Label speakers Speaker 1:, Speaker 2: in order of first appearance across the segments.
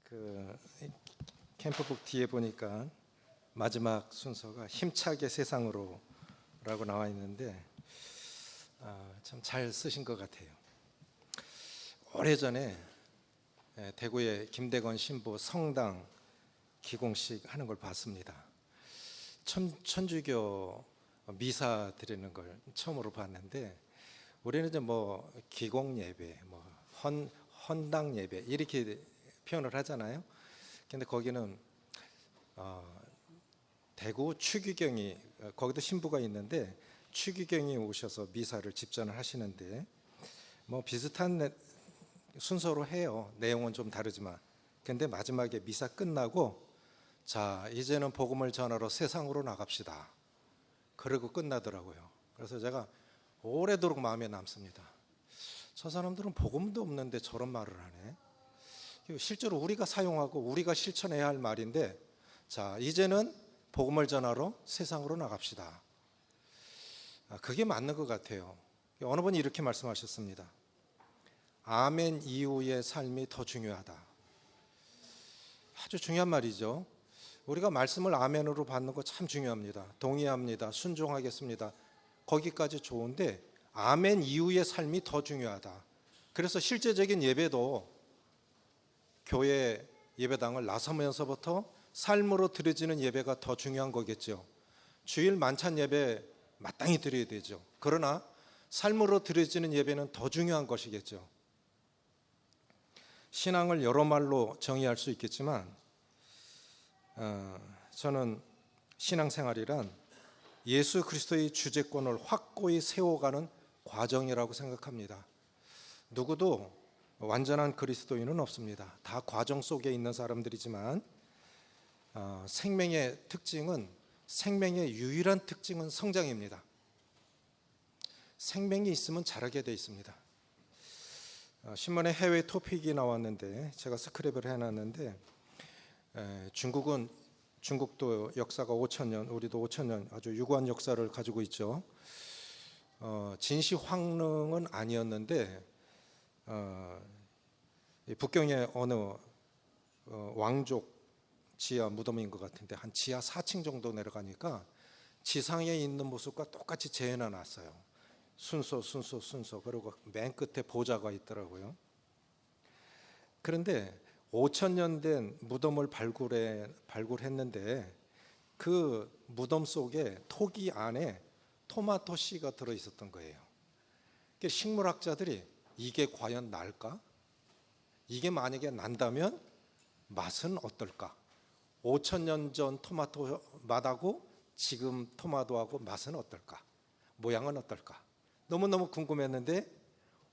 Speaker 1: 그 캠프북 뒤에 보니까 마지막 순서가 힘차게 세상으로라고 나와 있는데 참 잘 쓰신 것 같아요. 오래전에 대구의 김대건 신부 성당 기공식 하는 걸 봤습니다. 천주교 미사 드리는 걸 처음으로 봤는데 우리는 이제 뭐 기공 예배, 뭐 헌당 예배 이렇게 표현을 하잖아요. 근데 거기는 대구 추기경이 거기도 신부가 있는데 추기경이 오셔서 미사를 집전을 하시는데 뭐 비슷한 순서로 해요. 내용은 좀 다르지만. 근데 마지막에 미사 끝나고 자 이제는 복음을 전하러 세상으로 나갑시다. 그러고 끝나더라고요. 그래서 제가 오래도록 마음에 남습니다. 저 사람들은 복음도 없는데 저런 말을 하네. 실제로 우리가 사용하고 우리가 실천해야 할 말인데 자 이제는 복음을 전하러 세상으로 나갑시다. 그게 맞는 것 같아요. 어느 분이 이렇게 말씀하셨습니다. 아멘 이후의 삶이 더 중요하다. 아주 중요한 말이죠. 우리가 말씀을 아멘으로 받는 거 참 중요합니다. 동의합니다. 순종하겠습니다. 거기까지 좋은데 아멘 이후의 삶이 더 중요하다. 그래서 실제적인 예배도 교회 예배당을 나서면서부터 삶으로 드려지는 예배가 더 중요한 거겠죠. 주일 만찬 예배 마땅히 드려야 되죠. 그러나 삶으로 드려지는 예배는 더 중요한 것이겠죠. 신앙을 여러 말로 정의할 수 있겠지만 저는 신앙생활이란 예수 그리스도의 주재권을 확고히 세워가는 과정이라고 생각합니다. 누구도 완전한 그리스도인은 없습니다. 다 과정 속에 있는 사람들이지만 생명의 특징은 생명의 유일한 특징은 성장입니다. 생명이 있으면 자라게 돼 있습니다. 신문에 해외 토픽이 나왔는데 제가 스크랩을 해놨는데 중국도 역사가 5,000년, 우리도 5,000년 아주 유구한 역사를 가지고 있죠. 진시황릉은 아니었는데 북경의 어느 왕족 지하 무덤인 것 같은데 한 지하 4층 정도 내려가니까 지상에 있는 모습과 똑같이 재현해 놨어요. 순서 그리고 맨 끝에 보좌가 있더라고요. 그런데 5,000년 된 무덤을 발굴했는데 그 무덤 속에 토기 안에 토마토 씨가 들어있었던 거예요. 그러니까 식물학자들이 이게 과연 날까? 이게 만약에 난다면 맛은 어떨까? 5,000년 전 토마토 맛하고 지금 토마토하고 맛은 어떨까? 모양은 어떨까? 너무너무 궁금했는데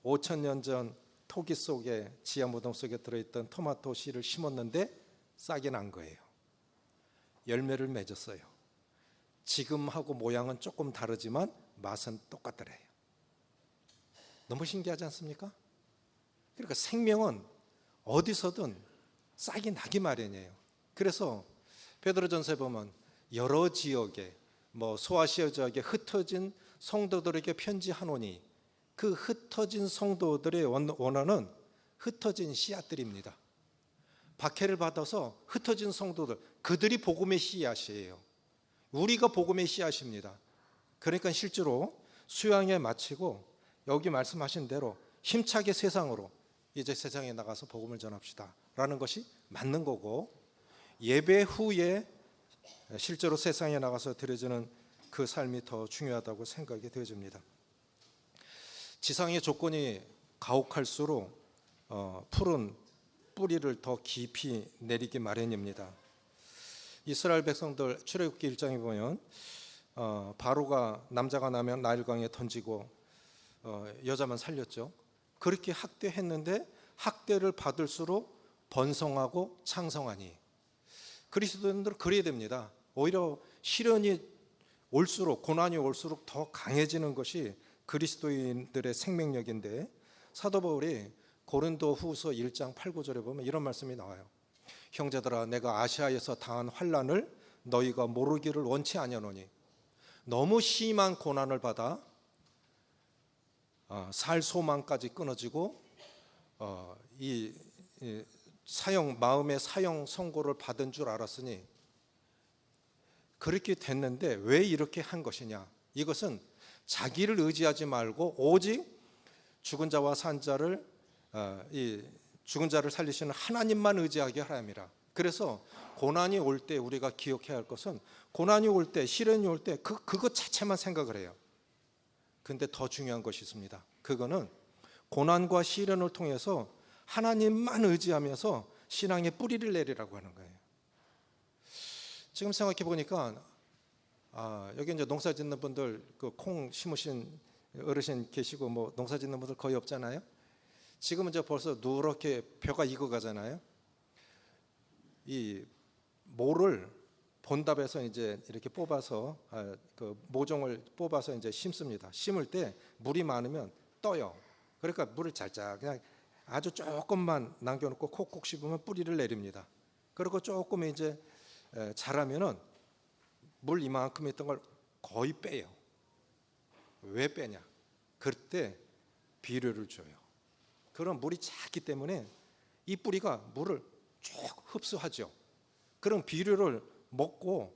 Speaker 1: 5,000년 전 토기 속에 지하 무덤 속에 들어있던 토마토 씨를 심었는데 싹이 난 거예요. 열매를 맺었어요. 지금하고 모양은 조금 다르지만 맛은 똑같더래요. 너무 신기하지 않습니까? 그러니까 생명은 어디서든 싹이 나기 마련이에요. 그래서 베드로전서에 보면 여러 지역에 소아시아 지역에 흩어진 성도들에게 편지하노니 그 흩어진 성도들의 원어는 흩어진 씨앗들입니다. 박해를 받아서 흩어진 성도들, 그들이 복음의 씨앗이에요. 우리가 복음의 씨앗입니다. 그러니까 실제로 수양회 마치고 여기 말씀하신 대로 힘차게 세상으로 이제 세상에 나가서 복음을 전합시다 라는 것이 맞는 거고, 예배 후에 실제로 세상에 나가서 드려지는 그 삶이 더 중요하다고 생각이 되어집니다. 지상의 조건이 가혹할수록 푸른 뿌리를 더 깊이 내리기 마련입니다. 이스라엘 백성들 출애굽기 1장에 보면 바로가 남자가 나면 나일강에 던지고 여자만 살렸죠. 그렇게 학대했는데 학대를 받을수록 번성하고 창성하니 그리스도인들은 그래야 됩니다. 오히려 시련이 올수록, 고난이 올수록 더 강해지는 것이 그리스도인들의 생명력인데, 사도 바울이 고린도 후서 1장 8, 9절에 보면 이런 말씀이 나와요. 형제들아, 내가 아시아에서 당한 환난을 너희가 모르기를 원치 아니하노니 너무 심한 고난을 받아 살 소망까지 끊어지고 이 마음의 사형 선고를 받은 줄 알았으니 그렇게 됐는데 왜 이렇게 한 것이냐? 이것은 자기를 의지하지 말고 오직 죽은 자와 산 자를 이 죽은 자를 살리시는 하나님만 의지하게 하람이라. 그래서 고난이 올 때 우리가 기억해야 할 것은 고난이 올 때, 시련이 올 때 그것 자체만 생각을 해요. 근데 더 중요한 것이 있습니다. 그거는 고난과 시련을 통해서 하나님만 의지하면서 신앙의 뿌리를 내리라고 하는 거예요. 지금 생각해 보니까 여기 이제 농사 짓는 분들, 그 콩 심으신 어르신 계시고 뭐 농사 짓는 분들 거의 없잖아요. 지금은 이제 벌써 누렇게 벼가 익어가잖아요. 이 모를 본답에서 이제 이렇게 뽑아서 그 모종을 뽑아서 이제 심습니다. 심을 때 물이 많으면 떠요. 그러니까 물을 잘잘 그냥 아주 조금만 남겨놓고 콕콕 씹으면 뿌리를 내립니다. 그리고 조금 이제 자라면은 물 이만큼 있던 걸 거의 빼요. 왜 빼냐? 그때 비료를 줘요. 그럼 물이 작기 때문에 이 뿌리가 물을 쭉 흡수하죠. 그럼 비료를 먹고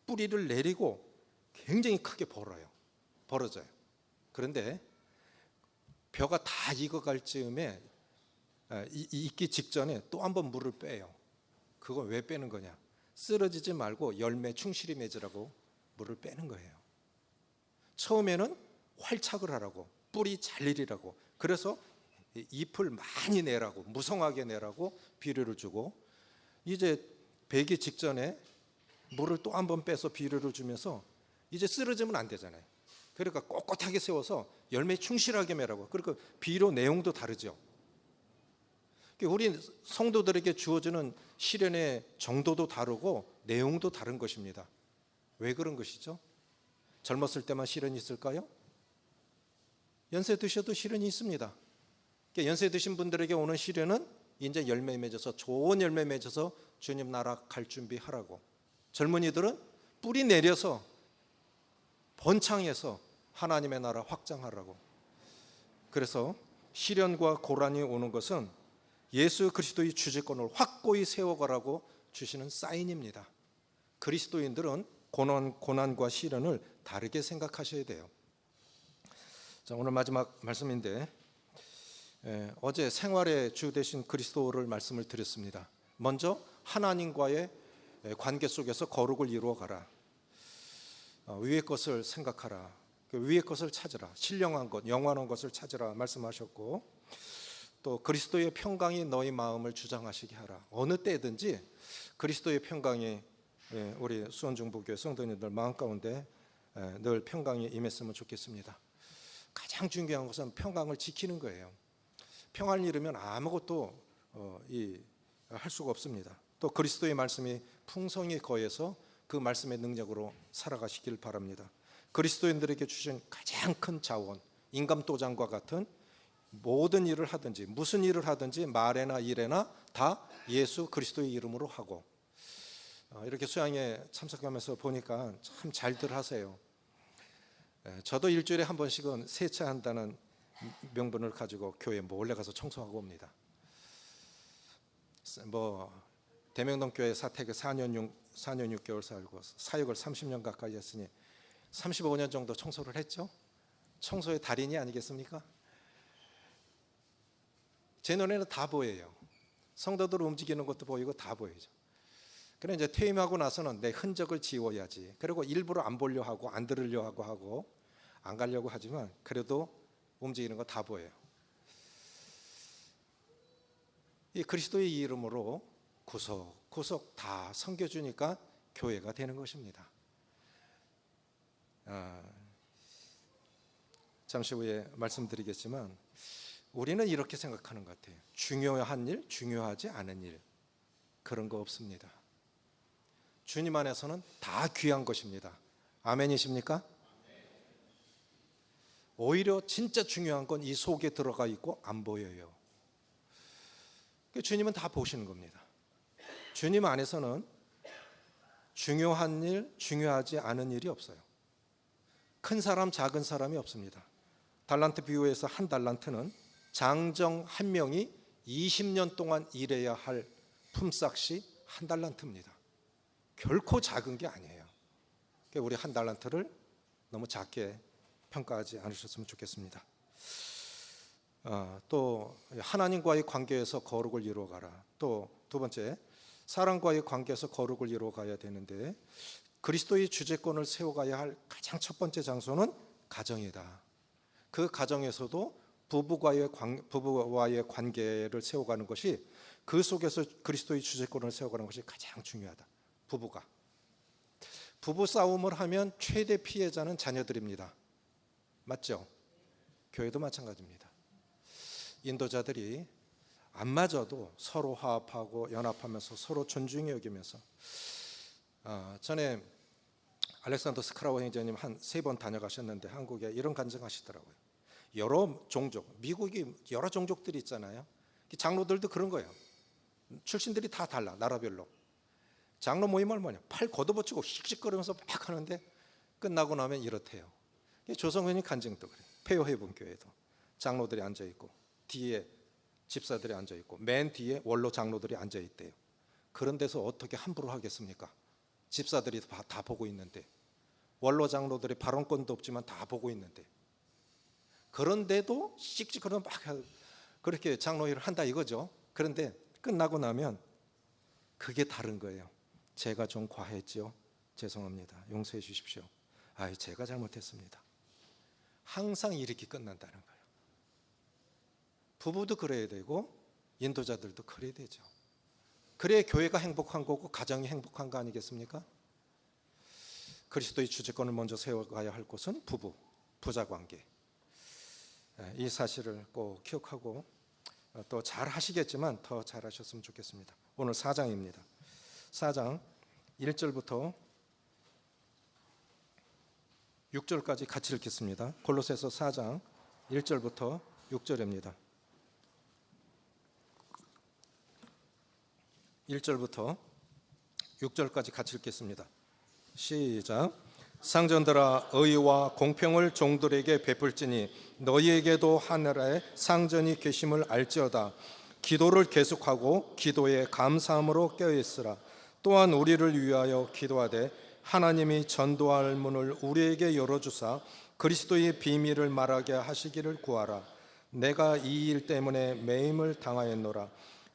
Speaker 1: 뿌리를 내리고 굉장히 크게 벌어져요. 그런데 벼가 다 익어갈 즈음에 익기 직전에 또 한 번 물을 빼요. 그건 왜 빼는 거냐? 쓰러지지 말고 열매 충실히 맺으라고 물을 빼는 거예요. 처음에는 활착을 하라고, 뿌리 잘 내리라고, 그래서 잎을 많이 내라고, 무성하게 내라고 비료를 주고, 이제 배기 직전에 물을 또 한 번 빼서 비료를 주면서 이제 쓰러지면 안 되잖아요. 그러니까 꼿꼿하게 세워서 열매 충실하게 매라고. 그러니까 비료 내용도 다르죠. 우리 성도들에게 주어지는 시련의 정도도 다르고 내용도 다른 것입니다. 왜 그런 것이죠? 젊었을 때만 시련이 있을까요? 연세 드셔도 시련이 있습니다. 연세 드신 분들에게 오는 시련은 이제 열매 맺어서, 좋은 열매 맺어서 주님 나라 갈 준비하라고. 젊은이들은 뿌리 내려서 번창해서 하나님의 나라 확장하라고. 그래서 시련과 고난이 오는 것은 예수 그리스도의 주재권을 확고히 세워가라고 주시는 사인입니다. 그리스도인들은 고난과 시련을 다르게 생각하셔야 돼요. 자, 오늘 마지막 말씀인데 어제 생활의 주 되신 그리스도를 말씀을 드렸습니다. 먼저 하나님과의 관계 속에서 거룩을 이루어가라. 위의 것을 생각하라. 위의 것을 찾으라. 신령한 것, 영원한 것을 찾으라 말씀하셨고, 또 그리스도의 평강이 너희 마음을 주장하시게 하라. 어느 때든지 그리스도의 평강이 우리 수원중부교회 성도님들 마음 가운데 늘 평강이 임했으면 좋겠습니다. 가장 중요한 것은 평강을 지키는 거예요. 평안을 잃으면 아무것도 할 수가 없습니다. 또 그리스도의 말씀이 풍성히 거해서 그 말씀의 능력으로 살아가시길 바랍니다. 그리스도인들에게 주신 가장 큰 자원, 인감도장과 같은 모든 일을 하든지 무슨 일을 하든지 말에나 일에나 다 예수 그리스도의 이름으로 하고, 이렇게 수양에 참석하면서 보니까 참 잘들 하세요. 저도 일주일에 한 번씩은 세차한다는 명분을 가지고 교회 몰래 가서 청소하고 옵니다. 대명동 교회 사택에 4년 6개월 살고 사역을 30년 가까이 했으니 35년 정도 청소를 했죠. 청소의 달인이 아니겠습니까? 제 눈에는 다 보여요. 성도들 움직이는 것도 보이고 다 보이죠. 그래 이제 퇴임하고 나서는 내 흔적을 지워야지. 그리고 일부러 안 보려 하고 안 들으려 하고 안 가려고 하지만 그래도 움직이는 거 다 보여요. 이 그리스도의 이름으로 구석구석 다 섬겨주니까 교회가 되는 것입니다. 잠시 후에 말씀드리겠지만 우리는 이렇게 생각하는 것 같아요. 중요한 일, 중요하지 않은 일, 그런 거 없습니다. 주님 안에서는 다 귀한 것입니다. 아멘이십니까? 오히려 진짜 중요한 건 이 속에 들어가 있고 안 보여요. 주님은 다 보시는 겁니다. 주님 안에서는 중요한 일, 중요하지 않은 일이 없어요. 큰 사람, 작은 사람이 없습니다. 달란트 비유에서 한 달란트는 장정 한 명이 20년 동안 일해야 할 품삯이 한 달란트입니다. 결코 작은 게 아니에요. 그러니까 우리 한 달란트를 너무 작게 평가하지 않으셨으면 좋겠습니다. 또 하나님과의 관계에서 거룩을 이루어가라. 또 두 번째, 사람과의 관계에서 거룩을 이루어가야 되는데 그리스도의 주재권을 세워가야 할 가장 첫 번째 장소는 가정이다. 그 가정에서도 부부와의 관계를 세워가는 것이, 그 속에서 그리스도의 주재권을 세워가는 것이 가장 중요하다. 부부 싸움을 하면 최대 피해자는 자녀들입니다. 맞죠? 교회도 마찬가지입니다. 인도자들이 안 맞아도 서로 화합하고 연합하면서 서로 존중히 여기면서, 전에 알렉산더 스크라우 행자님 한 3번 다녀가셨는데 한국에 이런 간증하시더라고요. 여러 종족, 미국이 여러 종족들이 있잖아요. 장로들도 그런 거예요. 출신들이 다 달라, 나라별로. 장로 모임을 팔 걷어붙이고 씩씩거리면서 막 하는데 끝나고 나면 이렇대요. 조성현이 간증도 그래요. 폐허해본교회도 장로들이 앉아있고 뒤에 집사들이 앉아있고 맨 뒤에 원로 장로들이 앉아있대요. 그런 데서 어떻게 함부로 하겠습니까? 집사들이 다 보고 있는데, 원로 장로들이 발언권도 없지만 다 보고 있는데, 그런데도 씩씩거리면서 막 그렇게 장로회를 한다 이거죠. 그런데 끝나고 나면 그게 다른 거예요. 제가 좀 과했지요. 죄송합니다. 용서해 주십시오. 제가 잘못했습니다. 항상 이렇게 끝난다는 거예요. 부부도 그래야 되고 인도자들도 그래야 되죠. 그래야 교회가 행복한 거고 가정이 행복한 거 아니겠습니까? 그리스도의 주재권을 먼저 세워가야 할 곳은 부자관계. 이 사실을 꼭 기억하고 또 잘 하시겠지만 더 잘하셨으면 좋겠습니다. 오늘 4장입니다. 4장 1절부터 6절까지 같이 읽겠습니다. 골로새서 4장 1절부터 6절입니다. 1절부터 6절까지 같이 읽겠습니다. 시작. 상전들아, 의와 공평을 종들에게 베풀지니 너희에게도 하늘에 상전이 계심을 알지어다. 기도를 계속하고 기도에 감사함으로 껴있으라. 또한 우리를 위하여 기도하되 하나님이 전도할 문을 우리에게 열어주사 그리스도의 비밀을 말하게 하시기를 구하라. 내가 이 일 때문에 매임을 당하였노라.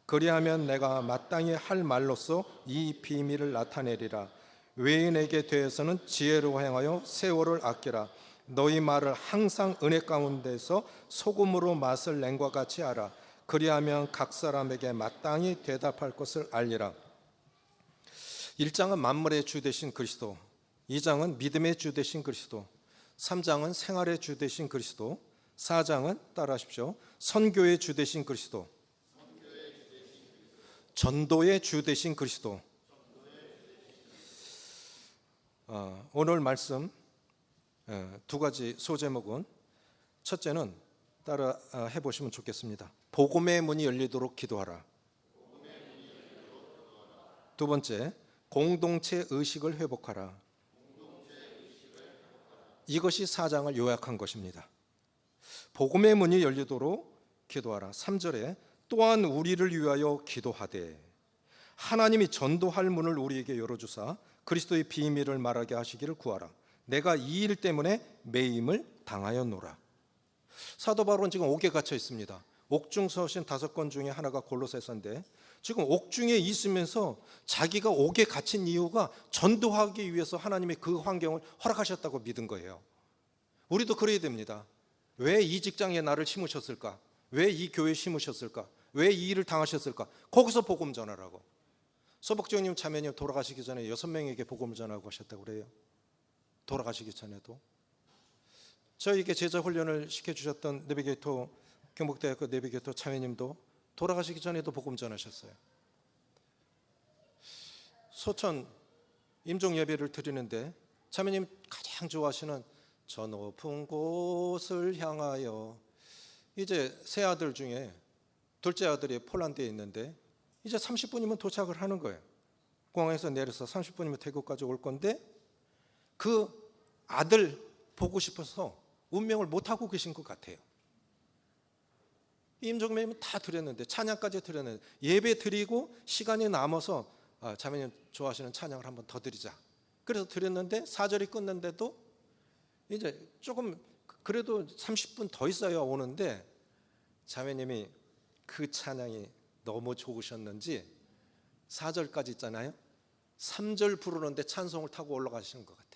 Speaker 1: 그리하면 내가 마땅히 할 말로써 이 비밀을 나타내리라. 외인에게 대해서는 지혜로 행하여 세월을 아끼라. 너희 말을 항상 은혜 가운데서 소금으로 맛을 낸과 같이 하라. 그리하면 각 사람에게 마땅히 대답할 것을 알리라. 1장은 만물의 주 되신 그리스도, 2장은 믿음의 주 되신 그리스도, 3장은 생활의 주 되신 그리스도, 4장은 따라하십시오. 선교의 주 되신 그리스도, 전도의 주 되신 그리스도. 오늘 말씀 두 가지 소제목은, 첫째는 따라 해보시면 좋겠습니다. 복음의 문이 열리도록 기도하라. 두 번째, 공동체 의식을 회복하라. 이것이 4장을 요약한 것입니다. 복음의 문이 열리도록 기도하라. 3절에 또한 우리를 위하여 기도하되 하나님이 전도할 문을 우리에게 열어주사 그리스도의 비밀을 말하게 하시기를 구하라. 내가 이 일 때문에 매임을 당하였노라. 사도 바울은 지금 옥에 갇혀 있습니다. 옥중 서신 5권 중에 하나가 골로새서인데, 지금 옥중에 있으면서 자기가 옥에 갇힌 이유가 전도하기 위해서 하나님이 그 환경을 허락하셨다고 믿은 거예요. 우리도 그래야 됩니다. 왜 이 직장에 나를 심으셨을까? 왜 이 교회에 심으셨을까? 왜 이 일을 당하셨을까? 거기서 복음 전하라고. 서복지원님 자매님 돌아가시기 전에 6명에게 복음을 전하고 하셨다고 그래요. 돌아가시기 전에도. 저에게 제자 훈련을 시켜주셨던 내비게이터, 경북대학교 내비게이터 자매님도 돌아가시기 전에도 복음 전하셨어요. 소천 임종 예배를 드리는데 자매님 가장 좋아하시는 저 높은 곳을 향하여, 이제 세 아들 중에 둘째 아들이 폴란드에 있는데 이제 30분이면 도착을 하는 거예요. 공항에서 내려서 30분이면 태국까지 올 건데 그 아들 보고 싶어서 운명을 못하고 계신 것 같아요. 임종매면 다 드렸는데, 찬양까지 드렸는데, 예배 드리고 시간이 남아서 자매님 좋아하시는 찬양을 한번 더 드리자. 그래서 드렸는데 4절이 끝났는데도 이제 조금 그래도 30분 더 있어야 오는데, 자매님이 그 찬양이 너무 좋으셨는지 4절까지 있잖아요. 3절 부르는데 찬송을 타고 올라가시는 것 같아요.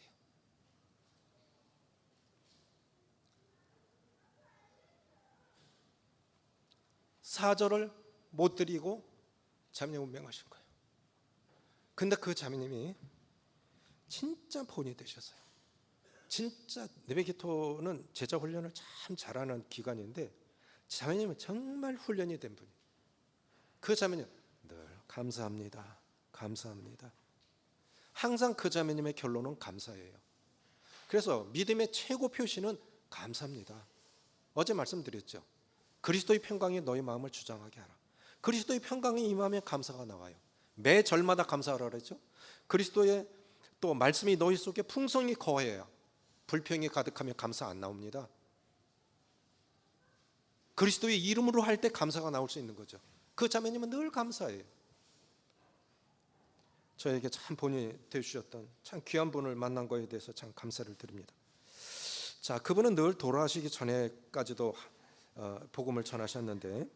Speaker 1: 사절을 못 드리고 자매님 운명하신 거예요. 근데 그 자매님이 진짜 본이 되셨어요. 진짜 네베기토는 제자 훈련을 참 잘하는 기관인데, 자매님은 정말 훈련이 된 분이에요. 그 자매님 늘 감사합니다, 감사합니다. 항상 그 자매님의 결론은 감사예요. 그래서 믿음의 최고 표시는 감사합니다. 어제 말씀드렸죠. 그리스도의 평강이 너희 마음을 주장하게 하라. 그리스도의 평강이 임하면 감사가 나와요. 매 절마다 감사하라 그랬죠. 그리스도의 또 말씀이 너희 속에 풍성히 거해야 불평이 가득하면 감사 안 나옵니다. 그리스도의 이름으로 할 때 감사가 나올 수 있는 거죠. 그 자매님은 늘 감사해요. 저에게 참 본이 되주셨던 참 귀한 분을 만난 거에 대해서 참 감사를 드립니다. 자, 그분은 늘 돌아가시기 전에까지도 복음을 전하셨는데,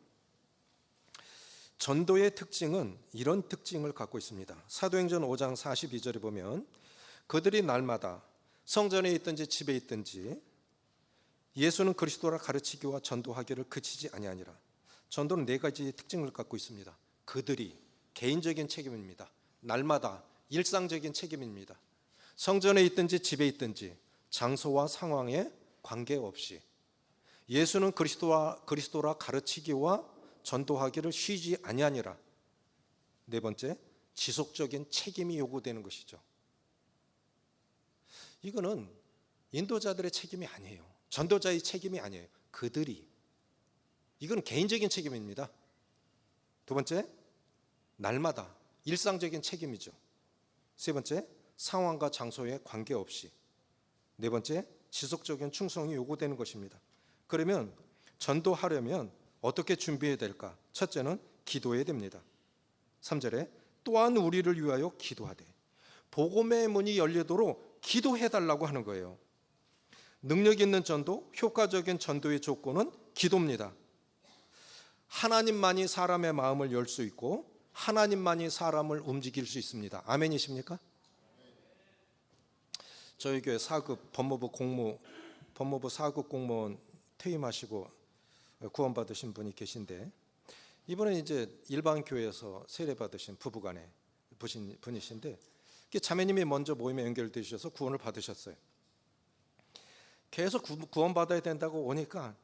Speaker 1: 전도의 특징은 이런 특징을 갖고 있습니다. 사도행전 5장 42절에 보면 그들이 날마다 성전에 있든지 집에 있든지 예수는 그리스도라 가르치기와 전도하기를 그치지 아니하니라. 전도는 네 가지 특징을 갖고 있습니다. 그들이 개인적인 책임입니다. 날마다 일상적인 책임입니다. 성전에 있든지 집에 있든지 장소와 상황에 관계없이 예수는 그리스도라 가르치기와 전도하기를 쉬지 아니하니라. 네 번째, 지속적인 책임이 요구되는 것이죠. 이거는 인도자들의 책임이 아니에요. 전도자의 책임이 아니에요. 그들이. 이건 개인적인 책임입니다. 두 번째, 날마다 일상적인 책임이죠. 세 번째, 상황과 장소에 관계없이. 네 번째, 지속적인 충성이 요구되는 것입니다. 그러면 전도하려면 어떻게 준비해야 될까? 첫째는 기도해야 됩니다. 3절에 또한 우리를 위하여 기도하되. 복음의 문이 열리도록 기도해달라고 하는 거예요. 능력 있는 전도, 효과적인 전도의 조건은 기도입니다. 하나님만이 사람의 마음을 열 수 있고 하나님만이 사람을 움직일 수 있습니다. 아멘이십니까? 저희 교회 4급 법무부 4급 공무원 퇴임하시고 구원받으신 분이 계신데, 이분은 이제 일반 교회에서 세례 받으신 부부간에 분이신데, 자매님이 먼저 모임에 연결돼 주셔서 구원을 받으셨어요. 계속 구원받아야 된다고 오니까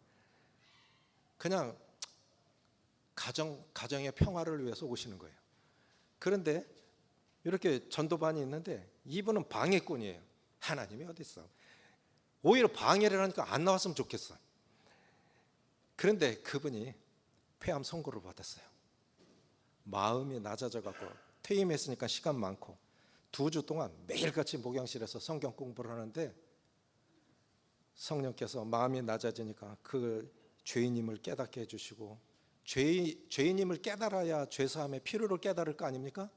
Speaker 1: 그냥 가정의 평화를 위해서 오시는 거예요. 그런데 이렇게 전도반이 있는데 이분은 방해꾼이에요. 하나님이 어디 있어? 오히려 방해를 하니까 안 나왔으면 좋겠어. 그런데 그분이 폐암 선고를 받았어요. 마음이 낮아져 갖고 퇴임했으니까 시간 많고 2주 동안 매일같이 목양실에서 성경 공부를 하는데, 성령께서 마음이 낮아지니까 그 죄인임을 깨닫게 해주시고, 죄인임을 깨달아야 죄사함의 필요를 깨달을 거 아닙니까?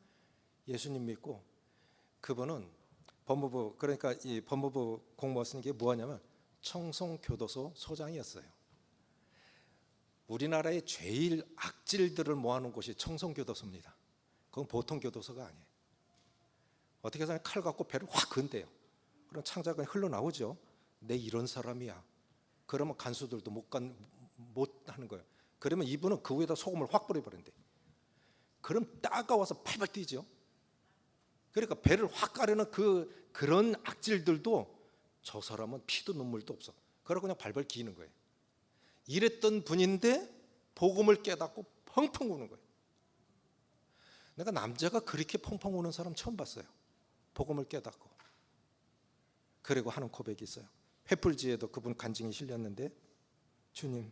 Speaker 1: 예수님 믿고, 그분은 그러니까 이 법무부 공무원 쓰는 게 뭐냐면 청송교도소 소장이었어요. 우리나라의 제일 악질들을 모아놓은 곳이 청송교도소입니다. 그건 보통 교도소가 아니에요. 어떻게 해서 칼 갖고 배를 확 건대요. 그럼 창자가 흘러나오죠. 내 이런 사람이야. 그러면 간수들도 못 하는 거예요. 그러면 이분은 그 위에다 소금을 확 뿌려버린대. 그럼 따가워서 팔팔 뛰죠. 그러니까 배를 확 가르는 그런 악질들도 저 사람은 피도 눈물도 없어. 그러고 그냥 발발 기는 거예요. 이랬던 분인데 복음을 깨닫고 펑펑 우는 거예요. 내가 남자가 그렇게 펑펑 우는 사람 처음 봤어요. 복음을 깨닫고. 그리고 하는 고백이 있어요. 횃불지에도 그분 간증이 실렸는데, 주님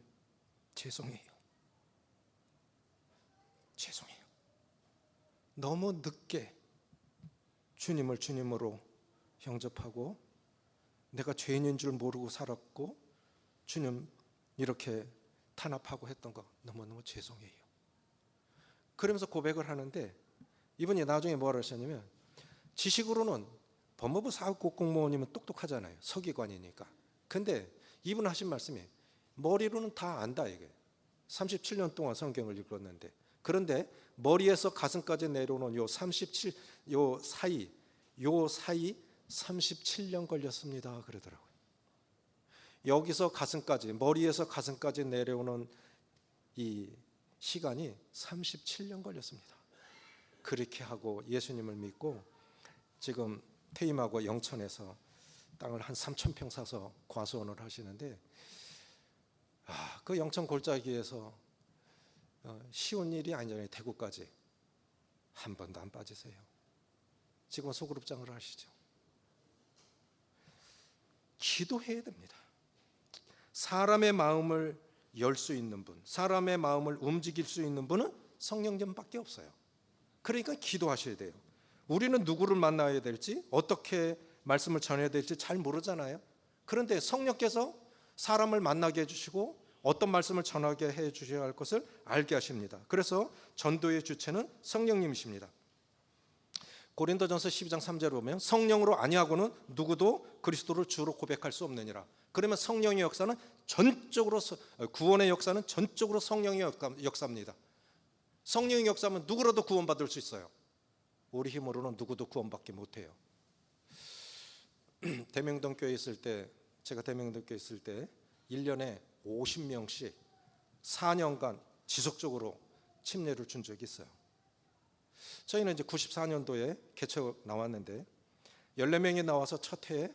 Speaker 1: 죄송해요. 너무 늦게 주님을 주님으로 영접하고 내가 죄인인 줄 모르고 살았고, 주님 이렇게 탄압하고 했던 거 너무너무 죄송해요. 그러면서 고백을 하는데 이분이 나중에 뭐라 하셨냐면, 지식으로는 법무부 사업국 공무원이면 똑똑하잖아요. 서기관이니까. 근데 이분 하신 말씀이 머리로는 다 안다 이게. 37년 동안 성경을 읽었는데, 그런데 머리에서 가슴까지 내려오는 요 사이 37년 걸렸습니다 그러더라고요. 여기서 가슴까지, 머리에서 가슴까지 내려오는 이 시간이 37년 걸렸습니다. 그렇게 하고 예수님을 믿고 지금 퇴임하고 영천에서 땅을 한 3,000평 사서 과수원을 하시는데, 그 영천 골짜기에서 쉬운 일이 아니잖아요. 대구까지 한 번도 안 빠지세요. 지금 소그룹장을 하시죠. 기도해야 됩니다. 사람의 마음을 열 수 있는 분, 사람의 마음을 움직일 수 있는 분은 성령님밖에 없어요. 그러니까 기도하셔야 돼요. 우리는 누구를 만나야 될지, 어떻게 말씀을 전해야 될지 잘 모르잖아요. 그런데 성령께서 사람을 만나게 해주시고 어떤 말씀을 전하게 해주셔야 할 것을 알게 하십니다. 그래서 전도의 주체는 성령님이십니다. 고린도전서 12장 3절을 보면 성령으로 아니하고는 누구도 그리스도를 주로 고백할 수 없느니라. 그러면 성령의 역사는 전적으로, 구원의 역사는 전적으로 성령의 역사입니다. 성령의 역사면 누구라도 구원받을 수 있어요. 우리 힘으로는 누구도 구원받지 못해요. 대명동 교회 있을 때, 제가 대명동 교회 있을 때 1년에 50명씩 4년간 지속적으로 침례를 준 적이 있어요. 저희는 이제 94년도에 개척 나왔는데 14명이 나와서 첫 해에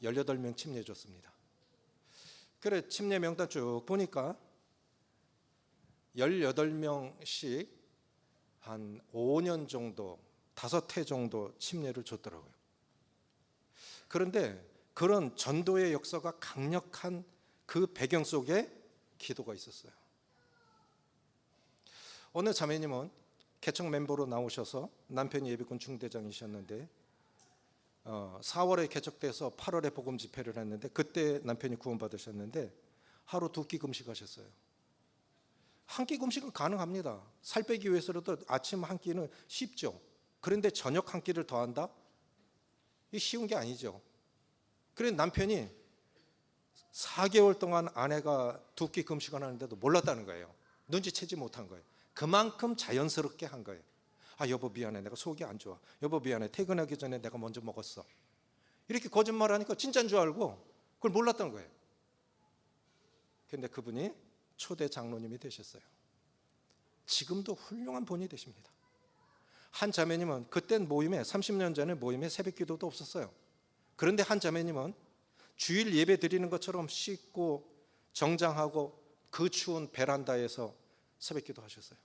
Speaker 1: 18명 침례 줬습니다. 그래 침례 명단 쭉 보니까 18명씩 한 5년 정도, 5회 정도 침례를 줬더라고요. 그런데 그런 전도의 역사가 강력한 그 배경 속에 기도가 있었어요. 어느 자매님은 개척 멤버로 나오셔서 남편이 예비군 중대장이셨는데 4월에 개척돼서 8월에 복음 집회를 했는데, 그때 남편이 구원받으셨는데 하루 2끼 금식하셨어요. 한 끼 금식은 가능합니다. 살 빼기 위해서라도 아침 한 끼는 쉽죠. 그런데 저녁 한 끼를 더한다? 이게 쉬운 게 아니죠. 그래서 남편이 4개월 동안 아내가 2끼 금식을 하는데도 몰랐다는 거예요. 눈치채지 못한 거예요. 그만큼 자연스럽게 한 거예요. 여보 미안해, 내가 속이 안 좋아. 여보 미안해, 퇴근하기 전에 내가 먼저 먹었어. 이렇게 거짓말하니까 진짜인 줄 알고 그걸 몰랐던 거예요. 그런데 그분이 초대 장로님이 되셨어요. 지금도 훌륭한 분이 되십니다. 한 자매님은 그땐 모임에, 30년 전에 모임에 새벽 기도도 없었어요. 그런데 한 자매님은 주일 예배 드리는 것처럼 씻고 정장하고 그 추운 베란다에서 새벽 기도 하셨어요.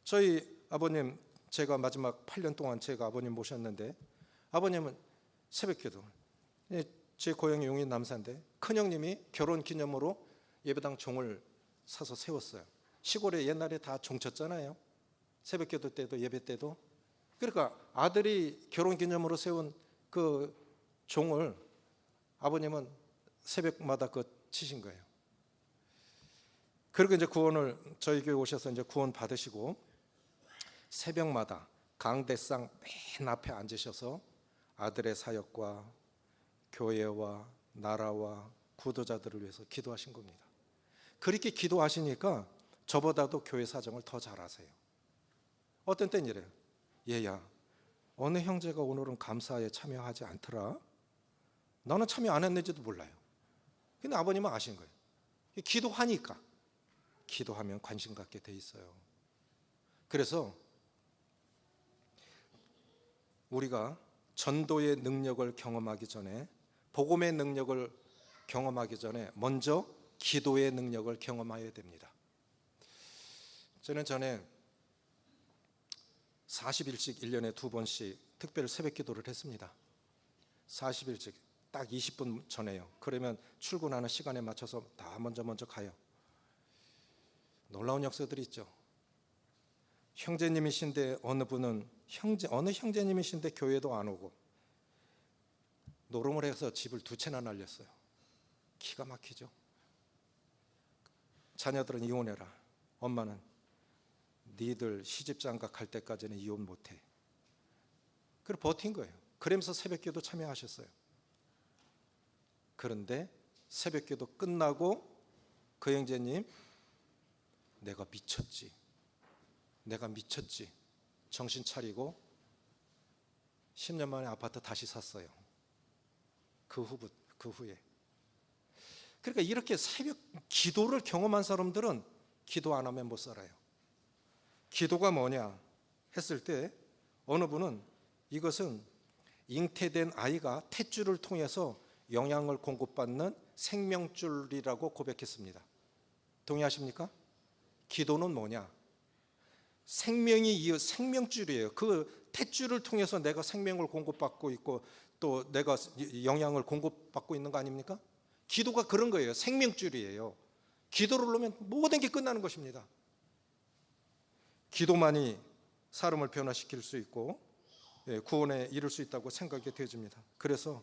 Speaker 1: 저희 아버님, 제가 마지막 8년 동안 제가 아버님 모셨는데, 아버님은 새벽 기도, 제 고향이 용인 남산인데 큰형님이 결혼 기념으로 예배당 종을 사서 세웠어요. 시골에 옛날에 다 종 쳤잖아요. 새벽 기도 때도 예배 때도. 그러니까 아들이 결혼 기념으로 세운 그 종을 아버님은 새벽마다 치신 거예요. 그리고 이제 구원을, 저희 교회 오셔서 이제 구원 받으시고 새벽마다 강대상 맨 앞에 앉으셔서 아들의 사역과 교회와 나라와 구도자들을 위해서 기도하신 겁니다. 그렇게 기도하시니까 저보다도 교회 사정을 더 잘 아세요. 어떤 때는 이래요. 얘야, 어느 형제가 오늘은 감사에 참여하지 않더라. 너는 참여 안 했는지도 몰라요. 근데 아버님은 아신 거예요. 기도하니까. 기도하면 관심 갖게 돼 있어요. 그래서 우리가 전도의 능력을 경험하기 전에, 복음의 능력을 경험하기 전에 먼저 기도의 능력을 경험해야 됩니다. 저는 전에 40일씩 1년에 2번씩 특별 새벽 기도를 했습니다. 40일씩 딱 20분 전에요. 그러면 출근하는 시간에 맞춰서 다 먼저 가요. 놀라운 역사들이 있죠. 형제님이신데 어느 분은 어느 형제님이신데 교회도 안 오고 노름을 해서 집을 2채나 날렸어요. 기가 막히죠. 자녀들은 이혼해라. 엄마는 니들 시집장가 갈 때까지는 이혼 못해. 그래 버틴 거예요. 그러면서 새벽기도 참여하셨어요. 그런데 새벽기도 끝나고 그 형제님, 내가 미쳤지. 정신 차리고 10년 만에 아파트 다시 샀어요. 그 후에. 그러니까 이렇게 새벽 기도를 경험한 사람들은 기도 안 하면 못 살아요. 기도가 뭐냐 했을 때 어느 분은 이것은 잉태된 아이가 탯줄을 통해서 영양을 공급받는 생명줄이라고 고백했습니다. 동의하십니까? 기도는 뭐냐? 생명줄이에요. 그 탯줄을 통해서 내가 생명을 공급받고 있고 또 내가 영양을 공급받고 있는 거 아닙니까? 기도가 그런 거예요. 생명줄이에요. 기도를 놓으면 모든 게 끝나는 것입니다. 기도만이 사람을 변화시킬 수 있고 구원에 이를 수 있다고 생각이 되어집니다. 그래서